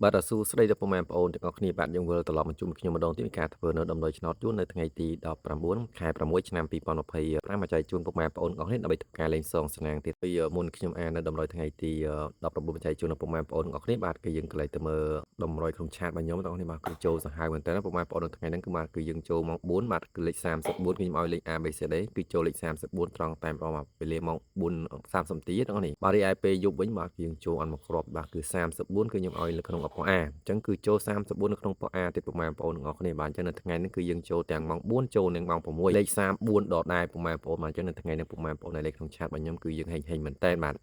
បាទសួស្តីដល់ពុកម៉ែបងប្អូនទាំងអស់គ្នាបាទយើងវិលត្រឡប់មកជួបខ្ញុំម្ដងទៀតនៃការធ្វើនៅដំណុយឆ្នោតយួននៅថ្ងៃទី19ខែ6ឆ្នាំ2025មកចែកជូនពុកម៉ែបងប្អូនទាំងអស់គ្នាដើម្បីធ្វើការលេងសងសនាងទៀតពីមុនខ្ញុំអាននៅដំណុយថ្ងៃទី19មកចែកជូនដល់ពុកម៉ែបងប្អូនទាំងអស់គ្នាបាទគឺយើងកន្លែងទៅមើលដំណុយក្នុងឆាតរបស់ខ្ញុំទាំងអស់គ្នាបាទគឺចូលសាហាវមែនតើពុកម៉ែបងប្អូននៅថ្ងៃហ្នឹងគឺបាទគឺយើងចូលម៉ោង4បាទគឺលេខ34គឺខ្ញុំឲ្យលេខ ABCD គឺចូលលេខ34ត្រង់តែម្ដងបាទវេលាម៉ោង4:30នាទីទាំងអស់នេះបាទរីឯពេលយប់វិញបាទគឺយើងចូលអត់មកគ្រាប់បាទគឺ34គឺខ្ញុំឲ្យនៅក្នុងប៉ុ A អញ្ចឹងគឺចូល34នៅក្នុងប៉ុ A ទៀតពុកម៉ែបងប្អូនទាំងអស់គ្នាបាទអញ្ចឹងនៅថ្ងៃនេះគឺយើងចូលទាំងម៉ោង4ចូលនឹងម៉ោង6លេខ34ដដែលពុកម៉ែបងប្អូនបាទអញ្ចឹងនៅថ្ងៃនេះពុកម៉ែបងប្អូនដែលលេខក្នុងឆាតរបស់ខ្ញុំគឺយើងហេងមែនតើបាទ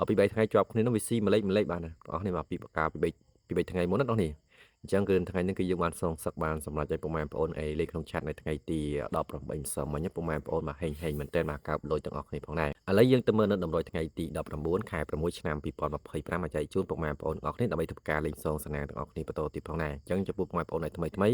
ពី3ថ្ងៃជាប់គ្នានោះវាស៊ីមួយលេខបាទបងប្អូនគ្នាបាទពីបកាពី3ថ្ងៃមុនណាបងប្អូននេះអញ្ចឹងគឺថ្ងៃនេះគឺយើងបានសងសឹកបានសម្រាប់ឲ្យពុកម៉ែបងប្អូនលេខក្នុងឆាតនៅថ្ងៃទី18ម្សិលមិញពុកម៉ែបងប្អូនបាទហេងមែនតើបាទកើបលុយទាំងអស់គ្នាផងដែរឥឡូវយើងទៅមើលនៅតម្រុយថ្ងៃទី19ខែ6ឆ្នាំ2025មកចែកជូនពុកម៉ែបងប្អូនទាំងអស់គ្នាដើម្បីធ្វើការលេងសងសនាទាំងអស់គ្នាបន្តទៀតផងដែរអញ្ចឹងចំពោះពុកម៉ែបងប្អូនដែលថ្មី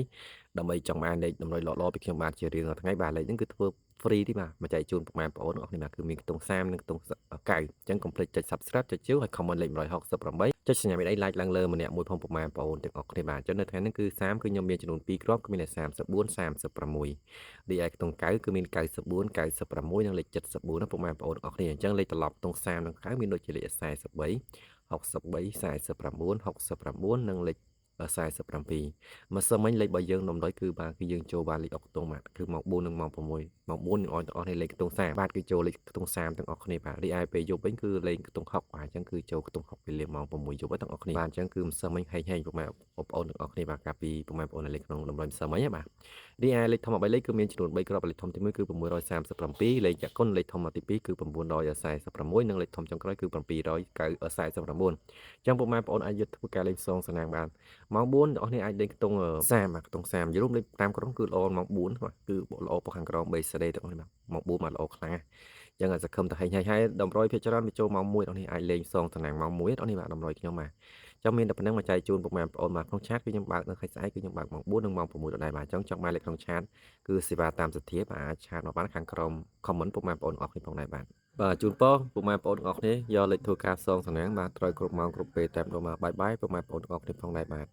ដើម្បីចង់បានលេខតម្រុយល្អៗពីខ្ញុំបាទជារៀងរាល់ថ្ងៃបាទលេខហ្នឹងគឺធ្វើ free ទេបាទមកចែកជូនពុកម៉ែបងប្អូនទាំងអស់គ្នាបាទគឺមានខ្ទង់30និងខ្ទង់90អញ្ចឹងកុំភ្លេចចុច Subscribe ចុចជឿហើយ comment លេខ168ចុចសញ្ញាមេដៃ like ឡើងលើម្នាក់មួយផងពុកម៉ែបងប្អូនទាំងអស់គ្នាបាទអញ្ចឹងនៅថ្ងៃនេះគឺ30គឺខ្ញុំមានចំនួន2គ្រាប់គឺមានលេខ34 36រីឯខ្ទង់9គឺមាន94 96និងលេខ74ណាពុកម៉ែបងប្អូនទាំងអស់គ្នាអញ្ចឹងលេខត្រឡប់ខ្ទង់30និង9មានដូចជាលេខ43 63 49 69និងលេខ47ម្សិលមិញលេខរបស់យើងដំដោយគឺបាទគឺយើងចូលបានលេខអុកខ្ទង់បាទគឺម៉ោង4និងម៉ោង6ម៉ោង4យើងឲ្យទាំងអស់នេះលេខខ្ទង់30បាទគឺចូលលេខខ្ទង់30ទាំងអស់គ្នាបាទរីឯពេលយប់វិញគឺលេខខ្ទង់60បាទអញ្ចឹងគឺចូលខ្ទង់60ពេលម៉ោង6យប់ទាំងអស់គ្នាបាទអញ្ចឹងគឺម្សិលមិញហែងពុកម៉ែបងប្អូនទាំងអស់គ្នាបាទកាលពីពុកម៉ែបងប្អូនលេខក្នុងដំណយម្សិលមិញបាទរីឯលេខធំ13លេខគឺមានចំនួន3គ្រាប់លេខធំទី1គឺ637លេខចក្គុណលេខធំទី2គឺ946និងលេខធំចុងក្រោយគឺ749ចឹងពុកម៉ែបងប្អូនអាចយកធ្វើការលេខសងសណាងបានម៉ោង4អ្នកនរអាចលេងខ្ទង់30ខ្ទង់30យល់លេខ5ក្រុមគឺល្អម៉ោង4បាទគឺល្អпоខាងក្រោម BCD ទាំងនេះបាទម៉ោង4បាទល្អខ្លាំងណាស់ចឹងសង្ឃឹមតែហេងហើយតម្រុយភាគច្រើនវាចូលម៉ោង1អ្នកនរអាចលេងសងសណាងម៉ោង1អ្នកនរបាទតម្រុយខ្ញុំបាទចឹងមានតែប៉ុណ្្នឹងមកចែកជូនពុកម៉ែបងប្អូនបាទក្នុងឆាតគឺខ្ញុំបើកនៅខែស្អែកគឺខ្ញុំបើកម៉ោង4និងម៉ោង6ដដែលបាទចឹងចង់បានលេខក្នុងឆាតគឺសេវាតាមសទ្ធាបាទអាចឆាតមកបានខាងក្រោម comment ពុកម៉ែបងប្អូនអរគុណផងដែរបាទបាទជូនពរពុកម៉ែបងប្អូនទាំងអស់គ្នាយកលេខធ្វើការសងសំណាងបាទត្រូវគ្រប់ម៉ោងគ្រប់ពេលតែម្ដងបាទបាយបាយពុកម៉ែបងប្អូនទាំងអស់គ្នាផងដែរបាទ